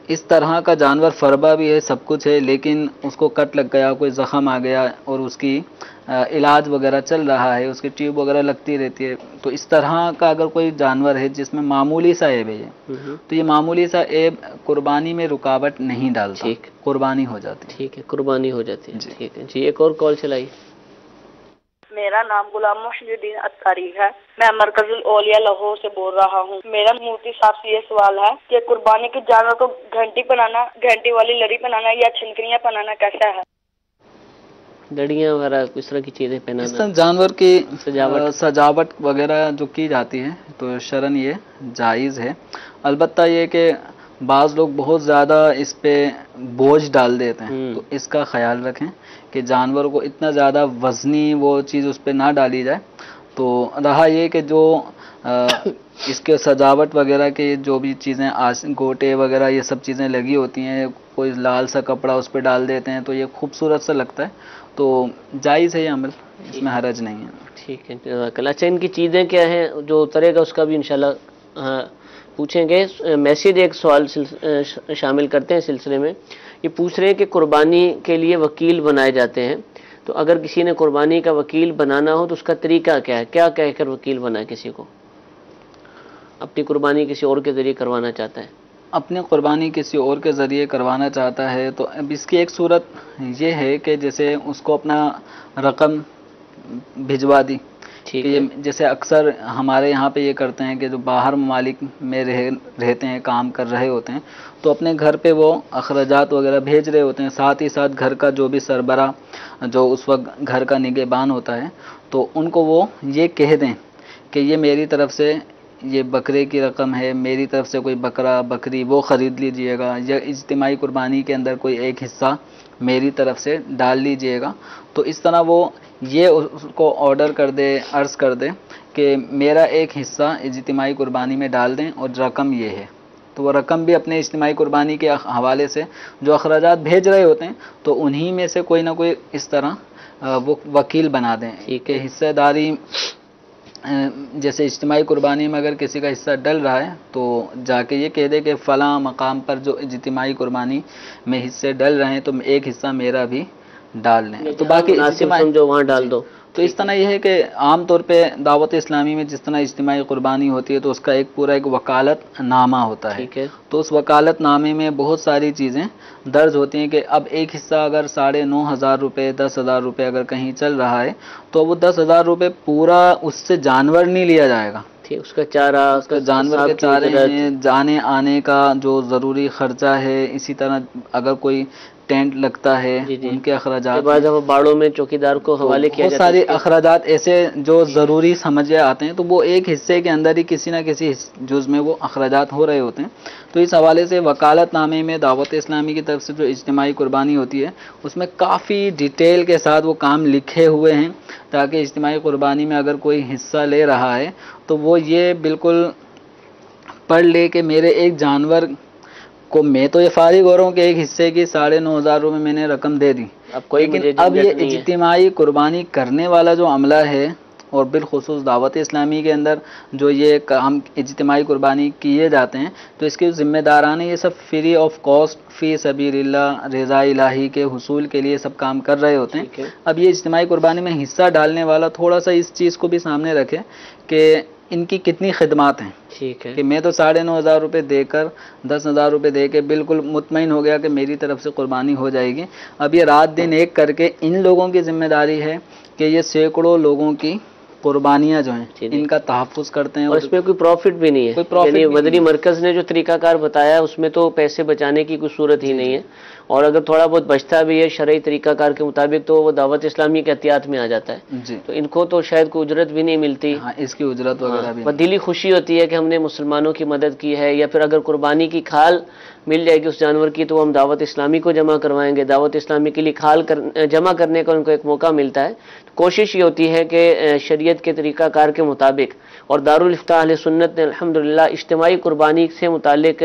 اس طرح کا جانور فربا بھی ہے، سب کچھ ہے، لیکن اس کو کٹ لگ گیا، کوئی زخم آ گیا اور اس کی علاج وغیرہ چل رہا ہے، اس کی ٹیوب وغیرہ لگتی رہتی ہے، تو اس طرح کا اگر کوئی جانور ہے جس میں معمولی سا عیب ہے تو یہ معمولی سا عیب قربانی میں رکاوٹ نہیں ڈالتا، قربانی ہو جاتی ہے. ٹھیک ہے، قربانی ہو جاتی ہے. جی. ٹھیک ہے جی، ایک اور کال چلائیے. میرا نام غلام محی الدین اتاری ہے. میں مرکز الاولیاء لاہور سے بول رہا ہوں. میرا مفتی صاحب سے یہ سوال ہے کہ قربانی کے جانور کو گھنٹی بنانا، گھنٹی والی لڑی بنانا یا چھنکریاں بنانا کیسا ہے؟ لڑیاں وغیرہ اس طرح کی چیزیں اس پہنانا، طرح جانور کی سجاوٹ وغیرہ جو کی جاتی ہے تو شرعاً یہ جائز ہے. البتہ یہ کہ بعض لوگ بہت زیادہ اس پہ بوجھ ڈال دیتے ہیں، تو اس کا خیال رکھیں کہ جانور کو اتنا زیادہ وزنی وہ چیز اس پہ نہ ڈالی جائے. تو رہا یہ کہ جو اس کے سجاوٹ وغیرہ کے جو بھی چیزیں گوٹے وغیرہ یہ سب چیزیں لگی ہوتی ہیں، کوئی لال سا کپڑا اس پہ ڈال دیتے ہیں تو یہ خوبصورت سا لگتا ہے، تو جائز ہے یہ عمل، اس میں حرج نہیں ہے. ٹھیک ہے جزاک اللہ. اچھا ان کی چیزیں کیا ہیں جو اترے گا اس کا بھی انشاءاللہ پوچھیں گے. میسیج ایک سوال شامل کرتے ہیں سلسلے میں. یہ پوچھ رہے ہیں کہ قربانی کے لیے وکیل بنائے جاتے ہیں، تو اگر کسی نے قربانی کا وکیل بنانا ہو تو اس کا طریقہ کیا ہے؟ کیا کہہ کر وکیل بنائے کسی کو اپنی قربانی کسی اور کے ذریعے کروانا چاہتا ہے؟ اپنی قربانی کسی اور کے ذریعے کروانا چاہتا ہے تو اب اس کی ایک صورت یہ ہے کہ جیسے اس کو اپنا رقم بھجوا دی. جیسے اکثر ہمارے یہاں پہ یہ کرتے ہیں کہ جو باہر ممالک میں رہتے ہیں، کام کر رہے ہوتے ہیں، تو اپنے گھر پہ وہ اخراجات وغیرہ بھیج رہے ہوتے ہیں، ساتھ ہی ساتھ گھر کا جو بھی سربراہ جو اس وقت گھر کا نگہبان ہوتا ہے تو ان کو وہ یہ کہہ دیں کہ یہ میری طرف سے یہ بکرے کی رقم ہے، میری طرف سے کوئی بکرا بکری وہ خرید لیجئے گا، یا اجتماعی قربانی کے اندر کوئی ایک حصہ میری طرف سے ڈال لیجئے گا. تو اس طرح وہ یہ اس کو آرڈر کر دے، عرض کر دے کہ میرا ایک حصہ اجتماعی قربانی میں ڈال دیں اور رقم یہ ہے. تو وہ رقم بھی اپنے اجتماعی قربانی کے حوالے سے جو اخراجات بھیج رہے ہوتے ہیں تو انہی میں سے کوئی نہ کوئی اس طرح وہ وکیل بنا دیں کہ حصہ داری. جیسے اجتماعی قربانی میں اگر کسی کا حصہ ڈل رہا ہے تو جا کے یہ کہہ دے کہ فلاں مقام پر جو اجتماعی قربانی میں حصے ڈل رہے ہیں تو ایک حصہ میرا بھی ڈال لیں. تو باقی جو وہاں ڈال دو. تو اس طرح یہ ہے کہ عام طور پہ دعوت اسلامی میں جس طرح اجتماعی قربانی ہوتی ہے تو اس کا ایک پورا ایک وکالت نامہ ہوتا ہے. تو اس وکالت نامے میں بہت ساری چیزیں درج ہوتی ہیں کہ اب ایک حصہ اگر 9,500 روپے 10,000 روپے اگر کہیں چل رہا ہے تو وہ 10,000 روپے پورا اس سے جانور نہیں لیا جائے گا. اس کا چارہ، اس کا جانور کے چارے ہیں، جانے آنے کا جو ضروری خرچہ ہے، اسی طرح اگر کوئی ٹینٹ لگتا ہے ان کے اخراجات، باڑوں میں چوکیدار کو حوالے کیا جاتا ہے. بہت سارے اخراجات ایسے جو ضروری سمجھے آتے ہیں تو وہ ایک حصے کے اندر ہی کسی نہ کسی جز میں وہ اخراجات ہو رہے ہوتے ہیں. تو اس حوالے سے وکالت نامے میں دعوت اسلامی کی طرف سے جو اجتماعی قربانی ہوتی ہے اس میں کافی ڈیٹیل کے ساتھ وہ کام لکھے ہوئے ہیں تاکہ اجتماعی قربانی میں اگر کوئی حصہ لے رہا ہے تو وہ یہ بالکل پڑھ لے کہ میرے ایک جانور کو میں تو یہ فارغ ہو رہا ہوں کہ ایک حصے کی 9,500 روپے میں نے رقم دے دی، لیکن اب یہ اجتماعی قربانی کرنے والا جو عملہ ہے اور بالخصوص دعوت اسلامی کے اندر جو یہ کام اجتماعی قربانی کیے جاتے ہیں تو اس کے ذمہ داران یہ سب فری آف کاسٹ فی سبیل اللہ رضا الہی کے حصول کے لیے سب کام کر رہے ہوتے ہیں. اب یہ اجتماعی قربانی میں حصہ ڈالنے والا تھوڑا سا اس چیز کو بھی سامنے رکھے کہ ان کی کتنی خدمات ہیں. کہ میں تو 9,500 روپے دے کر 10,000 روپے دے کے بالکل مطمئن ہو گیا کہ میری طرف سے قربانی ہو جائے گی. اب یہ رات دن ایک کر کے ان لوگوں کی ذمہ داری ہے کہ یہ سینکڑوں لوگوں کی قربانیاں جو ہیں ان کا تحفظ کرتے ہیں، اور اس میں کوئی پروفٹ بھی نہیں ہے. یعنی مدنی مرکز نے جو طریقہ کار بتایا اس میں تو پیسے بچانے کی کوئی صورت ہی نہیں ہے، اور اگر تھوڑا بہت بچتا بھی ہے شرعی طریقہ کار کے مطابق تو وہ دعوت اسلامی کے احتیاط میں آ جاتا ہے. تو ان کو تو شاید کوئی اجرت بھی نہیں ملتی. اس کی اجرت وغیرہ بھی دلی خوشی ہوتی ہے کہ ہم نے مسلمانوں کی مدد کی ہے، یا پھر اگر قربانی کی کھال مل جائے گی اس جانور کی تو ہم دعوت اسلامی کو جمع کروائیں گے. دعوت اسلامی کے لیے کھال جمع کرنے کا ان کو ایک موقع ملتا ہے. کوشش یہ ہوتی ہے کہ شریعت کے طریقہ کار کے مطابق، اور دارالفتاح اہل سنت نے الحمدللہ اجتماعی قربانی سے متعلق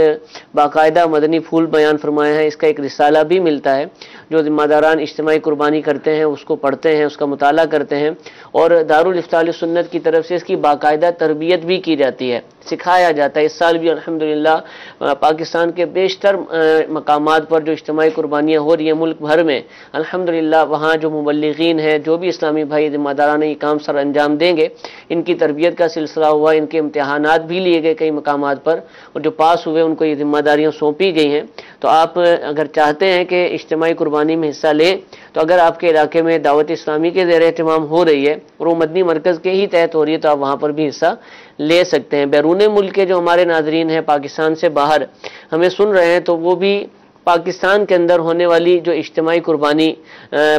باقاعدہ مدنی پھول بیان فرمایا ہے. اس کا ایک رسالہ بھی ملتا ہے جو ذمہ داران اجتماعی قربانی کرتے ہیں اس کو پڑھتے ہیں، اس کا مطالعہ کرتے ہیں، اور دارالفتاح اہل سنت کی طرف سے اس کی باقاعدہ تربیت بھی کی جاتی ہے، سکھایا جاتا ہے. اس سال بھی الحمدللہ پاکستان کے بیشتر مقامات پر جو اجتماعی قربانیاں ہو رہی ہیں ملک بھر میں، الحمدللہ وہاں جو مبلغین ہیں، جو بھی اسلامی بھائی ذمہ داران یہ کام سر انجام انجام دیں گے. ان کی تربیت کا سلسلہ ہوا, ان کے امتحانات بھی لیے گئے کئی مقامات پر, اور جو پاس ہوئے ان کو یہ ذمہ داریاں سونپی گئی ہیں. تو آپ اگر چاہتے ہیں کہ اجتماعی قربانی میں حصہ لیں, تو اگر آپ کے علاقے میں دعوت اسلامی کے زیر اہتمام ہو رہی ہے اور وہ مدنی مرکز کے ہی تحت ہو رہی ہے, تو آپ وہاں پر بھی حصہ لے سکتے ہیں. بیرون ملک کے جو ہمارے ناظرین ہیں, پاکستان سے باہر ہمیں سن رہے ہیں, تو وہ بھی پاکستان کے اندر ہونے والی جو اجتماعی قربانی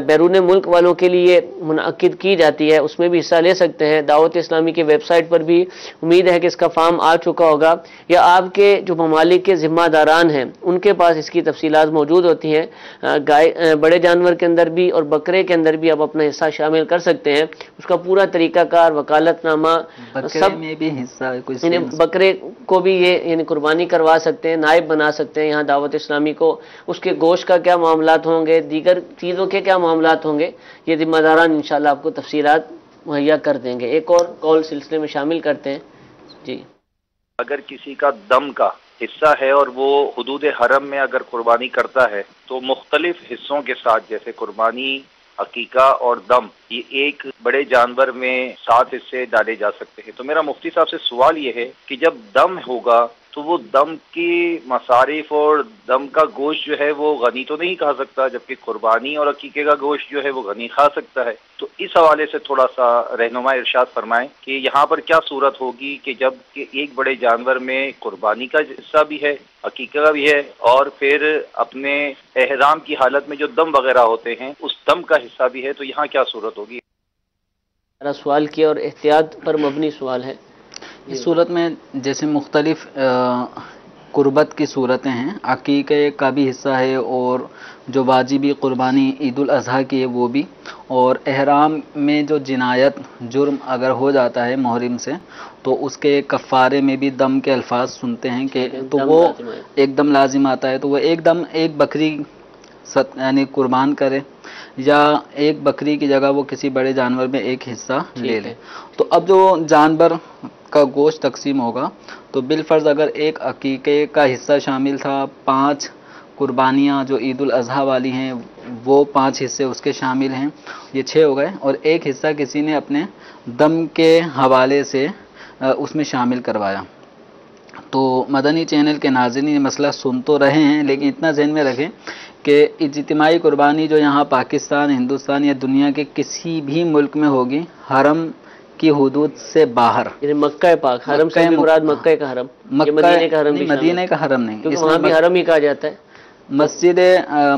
بیرون ملک والوں کے لیے منعقد کی جاتی ہے, اس میں بھی حصہ لے سکتے ہیں. دعوت اسلامی کی ویب سائٹ پر بھی امید ہے کہ اس کا فارم آ چکا ہوگا, یا آپ کے جو ممالک کے ذمہ داران ہیں ان کے پاس اس کی تفصیلات موجود ہوتی ہیں. گائے بڑے جانور کے اندر بھی اور بکرے کے اندر بھی آپ اپنا حصہ شامل کر سکتے ہیں. اس کا پورا طریقہ کار, وکالت نامہ, سب میں بھی حصہ یعنی بکرے کو بھی یہ یعنی قربانی کروا سکتے ہیں, نائب بنا سکتے ہیں یہاں دعوت اسلامی کو. اس کے گوشت کا کیا معاملات ہوں گے, دیگر چیزوں کے کیا معاملات ہوں گے, یہ ذمہ داران انشاءاللہ آپ کو تفصیلات مہیا کر دیں گے. ایک اور کال سلسلے میں شامل کرتے ہیں. جی, اگر کسی کا دم کا حصہ ہے اور وہ حدود حرم میں اگر قربانی کرتا ہے, تو مختلف حصوں کے ساتھ, جیسے قربانی, عقیقہ اور دم, یہ ایک بڑے جانور میں 7 حصے ڈالے جا سکتے ہیں. تو میرا مفتی صاحب سے سوال یہ ہے کہ جب دم ہوگا تو وہ دم کی مصارف اور دم کا گوشت جو ہے وہ غنی تو نہیں کھا سکتا, جبکہ قربانی اور عقیقے کا گوشت جو ہے وہ غنی کھا سکتا ہے. تو اس حوالے سے تھوڑا سا رہنما ارشاد فرمائیں کہ یہاں پر کیا صورت ہوگی کہ جب کہ ایک بڑے جانور میں قربانی کا حصہ بھی ہے, عقیقہ کا بھی ہے, اور پھر اپنے احرام کی حالت میں جو دم وغیرہ ہوتے ہیں اس دم کا حصہ بھی ہے, تو یہاں کیا صورت ہوگی؟ میرا سوال کیا اور احتیاط پر مبنی سوال ہے. اس صورت میں جیسے مختلف قربت کی صورتیں ہیں, عقیقے کا بھی حصہ ہے, اور جو واجبی قربانی عید الاضحیٰ کی ہے وہ بھی, اور احرام میں جو جنایت جرم اگر ہو جاتا ہے محرم سے, تو اس کے کفارے میں بھی دم کے الفاظ سنتے ہیں کہ تو وہ ایک دم لازم آتا ہے. تو وہ ایک دم ایک بکری یعنی قربان کرے, یا ایک بکری کی جگہ وہ کسی بڑے جانور میں ایک حصہ لے لے. تو اب جو جانور کا گوشت تقسیم ہوگا, تو بالفرض اگر ایک عقیقے کا حصہ شامل تھا, 5 قربانیاں جو عید الاضحیٰ والی ہیں وہ 5 حصے اس کے شامل ہیں, یہ 6 ہو گئے, اور ایک حصہ کسی نے اپنے دم کے حوالے سے اس میں شامل کروایا. تو مدنی چینل کے ناظرین یہ مسئلہ سن تو رہے ہیں, لیکن اتنا ذہن میں رکھیں کہ اجتماعی قربانی جو یہاں پاکستان, ہندوستان یا دنیا کے کسی بھی ملک میں ہوگی, حرم کی حدود سے باہر, یعنی مکہ پاک, حرم سے بھی مراد مکہ کا حرم, مدینے کا حرم, مدینے کا حرم نہیں, کیونکہ وہاں بھی حرم ہی کہا جاتا ہے. مسجد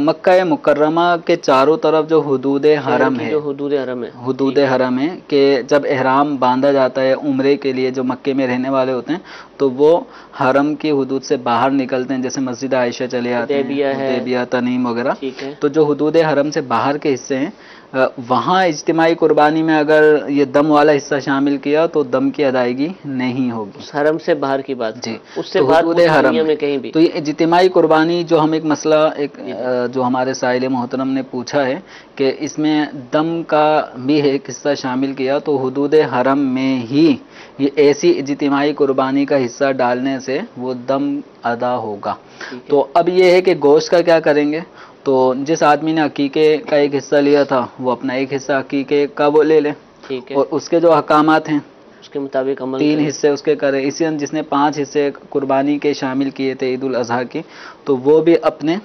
مکہ مکرمہ کے چاروں طرف جو حدود حرم ہے, جو حدود حرم ہے, حدود حرم ہے, کہ جب احرام باندھا جاتا ہے عمرے کے لیے, جو مکے میں رہنے والے ہوتے ہیں تو وہ حرم کی حدود سے باہر نکلتے ہیں, جیسے مسجد عائشہ چلے آتے ہیں, حدیبیہ, تنعیم وغیرہ. تو جو حدود حرم سے باہر کے حصے ہیں, وہاں اجتماعی قربانی میں اگر یہ دم والا حصہ شامل کیا تو دم کی ادائیگی نہیں ہوگی. حرم سے باہر کی بات, جی, اس سے باہر حرم میں کہیں بھی. تو یہ اجتماعی قربانی جو ہم ایک مسئلہ جو ہمارے سائل محترم نے پوچھا ہے کہ اس میں دم کا بھی ایک حصہ شامل کیا, تو حدود حرم میں ہی یہ ایسی اجتماعی قربانی کا حصہ ڈالنے سے وہ دم ادا ہوگا. تو اب یہ ہے کہ گوشت کا کیا کریں گے. تو جس آدمی نے عقیقے کا ایک حصہ لیا تھا وہ اپنا ایک حصہ عقیقے کا وہ لے لے, اور اس کے جو احکامات ہیں اس کے مطابق عمل 3 حصے اس کے کرے. اسی جس نے 5 حصے قربانی کے شامل کیے تھے عید الاضحیٰ کی, تو وہ بھی اپنے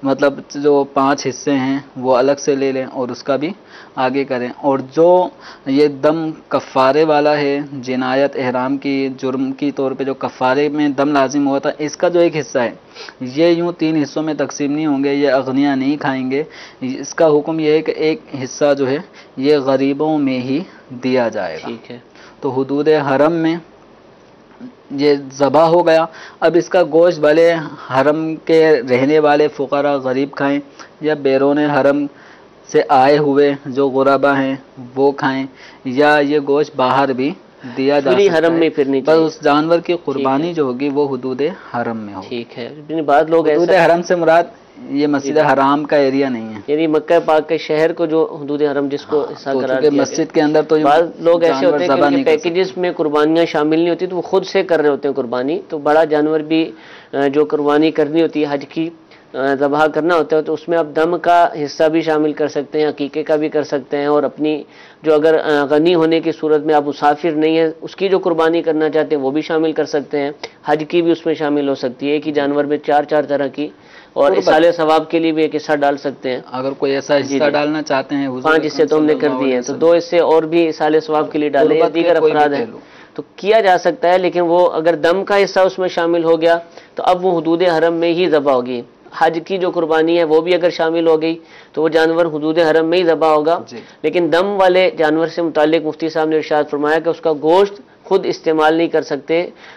مطلب جو 5 حصے ہیں وہ الگ سے لے لیں اور اس کا بھی آگے کریں. اور جو یہ دم کفارے والا ہے, جنایت احرام کی جرم کی طور پہ جو کفارے میں دم لازم ہوا تھا, اس کا جو ایک حصہ ہے یہ یوں 3 حصوں میں تقسیم نہیں ہوں گے, یہ اغنیاء نہیں کھائیں گے. اس کا حکم یہ ہے کہ ایک حصہ جو ہے یہ غریبوں میں ہی دیا جائے گا. ٹھیک ہے, تو حدود حرم میں یہ ذبح ہو گیا. اب اس کا گوشت بھلے حرم کے رہنے والے فقراء غریب کھائیں, یا بیرون حرم سے آئے ہوئے جو غربا ہیں وہ کھائیں, یا یہ گوشت باہر بھی دیا جا سکتا حرم میں پھرنی ہے, بس اس جانور کی قربانی جو ہوگی وہ حدود حرم میں ہوگی. ٹھیک ہے, بعض لوگ حدود حرم سے مراد یہ مسجد حرام کا ایریا نہیں ہے, یعنی مکہ پاک کے شہر کو جو حدود حرم جس کو حصہ قرار دیا, مسجد کے اندر تو بعض لوگ ایسے ہوتے ہیں کہ پیکیجز میں قربانیاں شامل نہیں ہوتی, تو وہ خود سے کر رہے ہوتے ہیں قربانی. تو بڑا جانور بھی جو قربانی کرنی ہوتی ہے حج کی, ذبح کرنا ہوتا ہے تو اس میں آپ دم کا حصہ بھی شامل کر سکتے ہیں، عقیقے کا بھی کر سکتے ہیں، اور اپنی جو اگر غنی ہونے کی صورت میں آپ مسافر نہیں ہیں اس کی جو قربانی کرنا چاہتے ہیں وہ بھی شامل کر سکتے ہیں، حج کی بھی اس میں شامل ہو سکتی ہے، ایک ہی جانور میں 4 طرح کی، اور اصال ثواب کے لیے بھی ایک حصہ ڈال سکتے ہیں اگر کوئی ایسا حصہ ڈالنا چاہتے ہیں، 5 حصے تو ہم نے کر دیے ہیں، تو 2 حصے اور بھی اصال ثواب کے لیے ڈالیں، یا دیگر افراد ہیں تو کیا جا سکتا ہے، لیکن وہ اگر دم کا حصہ اس میں شامل ہو گیا تو اب وہ حدود حرم میں ہی ذبح ہوگی۔ حج کی جو قربانی ہے وہ بھی اگر شامل ہو گئی تو وہ جانور حدود حرم میں ہی ذبح ہوگا، لیکن دم والے جانور سے متعلق مفتی صاحب نے ارشاد فرمایا کہ اس کا گوشت خود استعمال نہیں کر سکتے،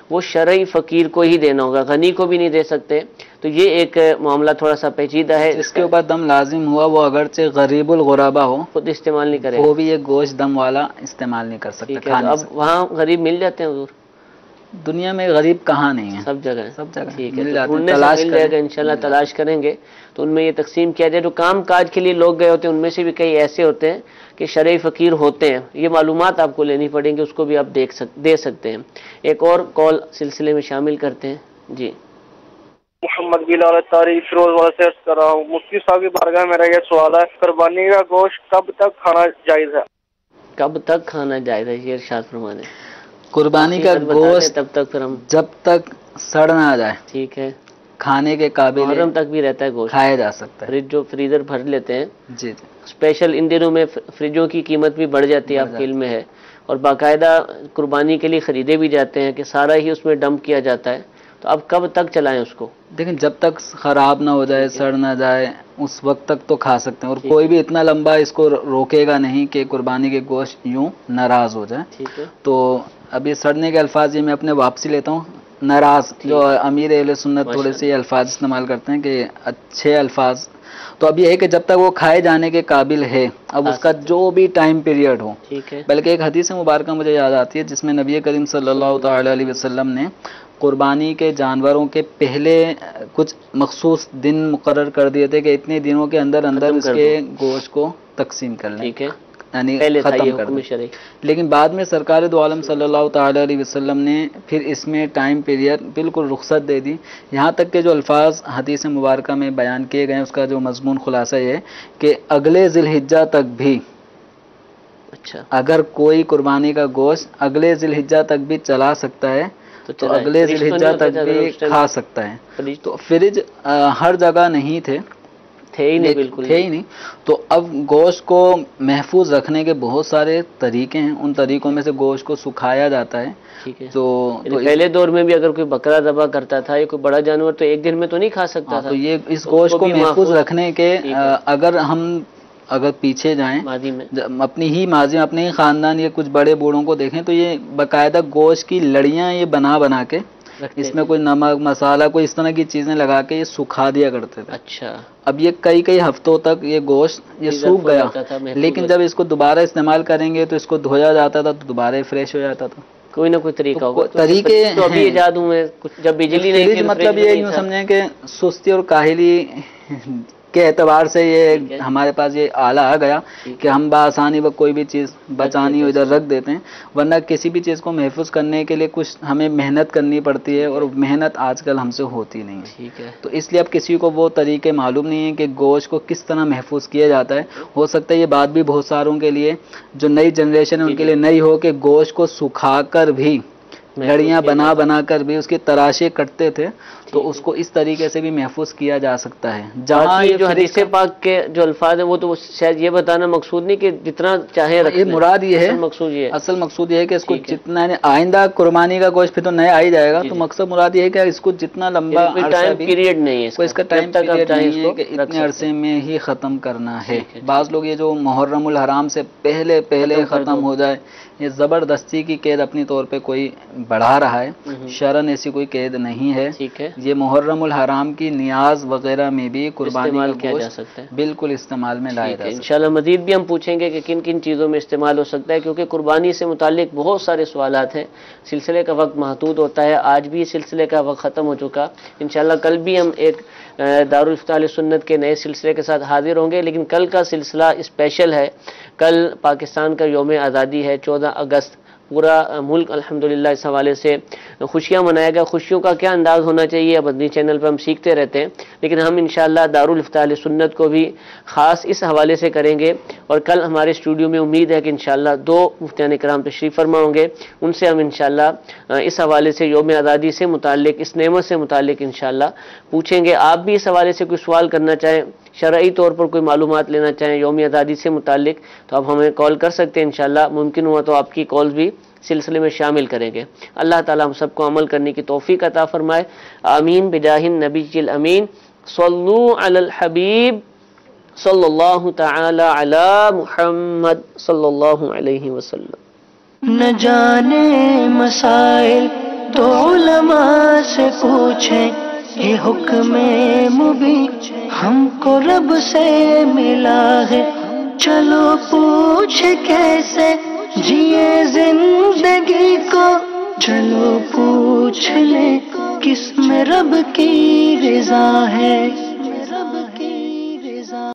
وہ شرعی فقیر کو ہی دینا ہوگا، غنی کو بھی نہیں دے سکتے، تو یہ ایک معاملہ تھوڑا سا پیچیدہ ہے۔ اس کے اوپر دم لازم ہوا وہ اگرچہ غریب الغربا ہو خود استعمال نہیں کرے، وہ بھی یہ گوشت دم والا استعمال نہیں کر سکتا۔ اب وہاں غریب مل جاتے ہیں حضور؟ دنیا میں غریب کہاں نہیں ہے، سب جگہ ہے، سب جگہ ٹھیک مل ہے، جاتے ان ہیں، میں تلاش مل جائے گا کریں۔ انشاءاللہ، تلاش کریں گے تو ان میں یہ تقسیم کیا جائے۔ جو کام کاج کے لیے لوگ گئے ہوتے ہیں ان میں سے بھی کئی ایسے ہوتے ہیں کہ شرعی فقیر ہوتے ہیں، یہ معلومات آپ کو لینی پڑیں گی، اس کو بھی آپ دے سکتے ہیں۔ ایک اور کال سلسلے میں شامل کرتے ہیں۔ جی محمد بلال تاریخ فیروز والا سے عرض کر رہا ہوں، مفتی صاحب کی بارگاہ میں میرا یہ سوال ہے، قربانی کا گوشت کب تک کھانا جائز ہے؟ کب تک کھانا جائز ہے یہ ارشاد فرمانے؟ قربانی کا گوشت تب تک پھر ہم جب تک سڑ نہ جائے، ٹھیک ہے، کھانے کے قابل محرم تک بھی رہتا ہے گوشت، کھایا جا سکتا ہے۔ فریج جو فریزر بھر لیتے ہیں، جی اسپیشل ان دنوں میں فریجوں کی قیمت بھی بڑھ جاتی ہے، آپ کے علم میں ہے، اور باقاعدہ قربانی کے لیے خریدے بھی جاتے ہیں کہ سارا ہی اس میں ڈمپ کیا جاتا ہے، تو اب کب تک چلائیں اس کو؟ لیکن جب تک خراب نہ ہو جائے، سڑ نہ جائے، اس وقت تک تو کھا سکتے ہیں، اور کوئی بھی اتنا لمبا اس کو روکے گا نہیں کہ قربانی کے گوشت یوں ناراض ہو جائے۔ ٹھیک ہے، تو ابھی سڑنے کے الفاظ یہ میں اپنے واپسی لیتا ہوں، ناراض، جو امیر اہل سنت تھوڑے سے الفاظ استعمال کرتے ہیں کہ اچھے الفاظ، تو اب یہ ہے کہ جب تک وہ کھائے جانے کے قابل ہے، اب اس کا جو بھی ٹائم پیریڈ ہو، ٹھیک ہے، بلکہ ایک حدیث مبارکہ مجھے یاد آتی ہے جس میں نبی کریم صلی اللہ تعالی علیہ وسلم نے قربانی کے جانوروں کے پہلے کچھ مخصوص دن مقرر کر دیے تھے کہ اتنے دنوں کے اندر اندر اس کے گوشت کو تقسیم کر لیں، ٹھیک ہے، یعنی پہلے تھا ختم یہ کر حکم دیں۔ شرعی، لیکن بعد میں سرکار دو عالم صلی اللہ تعالی علیہ وسلم نے پھر اس میں ٹائم پیریڈ بالکل رخصت دے دی، یہاں تک کہ جو الفاظ حدیث مبارکہ میں بیان کیے گئے ہیں اس کا جو مضمون خلاصہ یہ ہے کہ اگلے ذی الحجہ تک بھی، اچھا، اگر کوئی قربانی کا گوشت اگلے ذی الحجہ تک بھی چلا سکتا ہے تو اگلے ذی الحجہ تک بھی کھا سکتا ہے۔ تو فریج ہر جگہ نہیں تھے ہی نہیں، بالکل تھے ہی نہیں، تو اب گوشت کو محفوظ رکھنے کے بہت سارے طریقے ہیں، ان طریقوں میں سے گوشت کو سکھایا جاتا ہے۔ ٹھیک ہے، تو پہلے دور میں بھی اگر کوئی بکرا ذبح کرتا تھا یا کوئی بڑا جانور تو ایک دن میں تو نہیں کھا سکتا تھا، تو یہ اس گوشت کو محفوظ رکھنے کے اگر پیچھے جائیں ماضی میں، اپنی ہی ماضی میں اپنے ہی خاندان یا کچھ بڑے بوڑھوں کو دیکھیں تو یہ باقاعدہ گوشت کی لڑیاں یہ بنا کے اس میں کوئی نمک مسالہ کوئی اس طرح کی چیزیں لگا کے یہ سکھا دیا کرتے تھے۔ اچھا، اب یہ کئی ہفتوں تک یہ گوشت یہ سوکھ گیا، لیکن جب اس کو دوبارہ استعمال کریں گے تو اس کو دھویا جاتا تھا تو دوبارہ فریش ہو جاتا تھا۔ کوئی نہ کوئی طریقہ ہوگا، طریقے تو ابھی ایجاد ہوئے، جب بجلی نہیں تھی، مطلب یہ یوں سمجھیں کہ سستی اور کاہلی کے اعتبار سے یہ ہمارے پاس یہ آلہ آ گیا کہ ہم بآسانی وہ کوئی بھی چیز بچانی ہو ادھر رکھ دیتے ہیں، ورنہ کسی بھی چیز کو محفوظ کرنے کے لیے کچھ ہمیں محنت کرنی پڑتی ہے اور محنت آج کل ہم سے ہوتی نہیں ہے۔ تو اس لیے اب کسی کو وہ طریقے معلوم نہیں ہیں کہ گوشت کو کس طرح محفوظ کیا جاتا ہے۔ ہو سکتا ہے یہ بات بھی بہت ساروں کے لیے جو نئی جنریشن ہے ان کے لیے نئی ہو کہ گوشت کو سکھا کر بھی لڑیاں بنا کر بھی اس کی تراشے کٹتے تھے، تو اس کو اس طریقے سے بھی محفوظ کیا جا سکتا ہے۔ جہاں جو حدیث پاک کے جو الفاظ ہیں وہ تو شاید یہ بتانا مقصود نہیں کہ جتنا چاہے رکھ لیں، مراد یہ ہے، اصل مقصود یہ ہے کہ اس کو جتنا آئندہ قربانی کا گوشت پھر تو نیا آ ہی جائے گا، تو مقصد مراد یہ ہے کہ اس کو جتنا لمبا ٹائم پیریڈ نہیں ہے، اس کا ٹائم پیریڈ نہیں ہے کہ اتنے عرصے میں ہی ختم کرنا ہے۔ بعض لوگ یہ جو محرم الحرام سے پہلے ختم ہو جائے، یہ زبردستی کی قید اپنی طور پہ کوئی بڑھا رہا ہے، شرعاً ایسی کوئی قید نہیں ہے۔ یہ محرم الحرام کی نیاز وغیرہ میں بھی قربانی کا گوشت بالکل استعمال میں لایا جا سکتا ہے۔ انشاءاللہ مزید بھی ہم پوچھیں گے کہ کن کن چیزوں میں استعمال ہو سکتا ہے، کیونکہ قربانی سے متعلق بہت سارے سوالات ہیں، سلسلے کا وقت محدود ہوتا ہے، آج بھی سلسلے کا وقت ختم ہو چکا، انشاءاللہ کل بھی ہم ایک دارالفتاء اہل سنت کے نئے سلسلے کے ساتھ حاضر ہوں گے، لیکن کل کا سلسلہ اسپیشل ہے، کل پاکستان کا یوم آزادی ہے، 14 اگست پورا ملک الحمدللہ اس حوالے سے خوشیاں منائے گا. خوشیوں کا کیا انداز ہونا چاہیے اب مدنی چینل پہ ہم سیکھتے رہتے ہیں، لیکن ہم انشاءاللہ دارالفتاح اہل سنت کو بھی خاص اس حوالے سے کریں گے. اور کل ہمارے اسٹوڈیو میں امید ہے کہ انشاءاللہ 2 مفتیان کرام تشریف فرما ہوں گے، ان سے ہم انشاءاللہ اس حوالے سے یوم آزادی سے متعلق، اس نعمت سے متعلق انشاءاللہ پوچھیں گے. آپ بھی اس حوالے سے کوئی سوال کرنا چاہیں، شرعی طور پر کوئی معلومات لینا چاہیں یوم آزادی سے متعلق، تو آپ ہمیں کال کر سکتے ہیں. انشاءاللہ ممکن ہوا تو آپ کی کالز بھی سلسلے میں شامل کریں گے. اللہ تعالی ہم سب کو عمل کرنے کی توفیق عطا فرمائے. آمین بجاہ النبی الامین. صلو علی الحبیب صلی اللہ تعالی علی محمد صلی اللہ علیہ وسلم. نہ جانے مسائل تو علماء سے پوچھیں، یہ حکم مبین ہم کو رب سے ملا ہے. چلو پوچھ کیسے جیے زندگی کو، چلو پوچھ لیں کس میں رب کی رضا ہے.